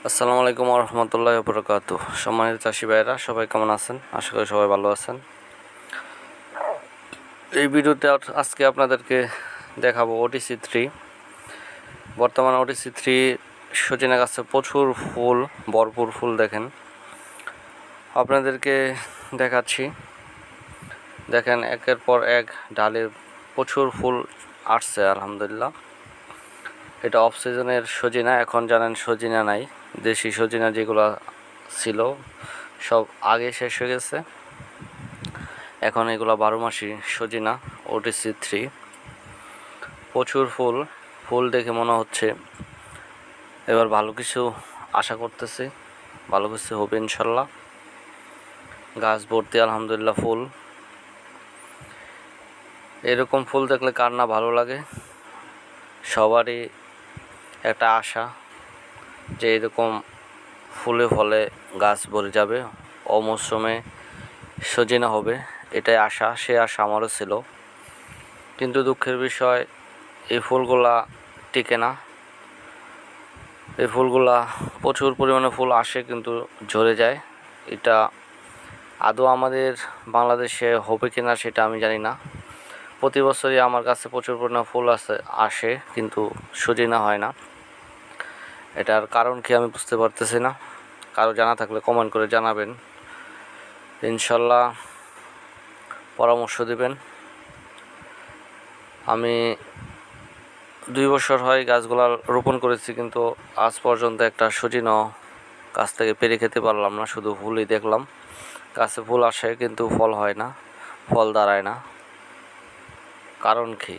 আসসালামু আলাইকুম ওয়া রাহমাতুল্লাহি ওয়া বারাকাতুহু। সম্মানিত চাষি ভাইরা সবাই কেমন আছেন? আশা করি সবাই ভালো আছেন। এই ভিডিওতে আজকে আপনাদেরকে দেখাবো OTC3। বর্তমানে OTC3 সজিনা গাছে প্রচুর ফুল, ভরপুর ফুল দেখেন। আপনাদেরকে দেখাচ্ছি, দেখেন একের পর এক ডালে প্রচুর ফুল আসছে আলহামদুলিল্লাহ। এটা অফ সিজনের সজিনা, এখন জানেন সজিনা নাই, দেশি সজিনা যেগুলো ছিল সব আগে শেষ হয়ে গেছে। এখন এগুলো 12 মাসি সজিনা OTC3। প্রচুর ফুল দেখে মনে হচ্ছে এবার ভালো কিছু আশা করতেছি, ভালো কিছু হবে ইনশাল্লাহ। গাছ ভর্তি আলহামদুলিল্লাহ ফুল। এরকম ফুল দেখলে কার না ভালো লাগে? সবারই একটা আশা যে এরকম ফুলে ফলে গাছ ভরে যাবে, অমৌসুমে সজিনা হবে, এটাই আশা। সে আশা আমারও ছিল, কিন্তু দুঃখের বিষয় এই ফুলগুলা টিকে না। এই ফুলগুলা প্রচুর পরিমাণে ফুল আসে কিন্তু ঝরে যায়। এটা আদৌ আমাদের বাংলাদেশে হবে কি না সেটা আমি জানি না। প্রতি বছরই আমার কাছে প্রচুর পরিমাণে ফুল আসে কিন্তু সজিনা হয় না। এটার কারণ কি আমি বুঝতে পারতেছি না। কারো জানা থাকলে কমেন্ট করে জানাবেন, ইনশাল্লাহ পরামর্শ দিবেন। আমি 2 বছর হয় গাছগুলা রোপণ করেছি, কিন্তু আজ পর্যন্ত একটা সজিনা গাছ থেকে পেরে খেতে পারলাম না। শুধু ফুলই দেখলাম, গাছে ফুল আসে কিন্তু ফল হয় না, ফল দাঁড়ায় না। কারণ কি?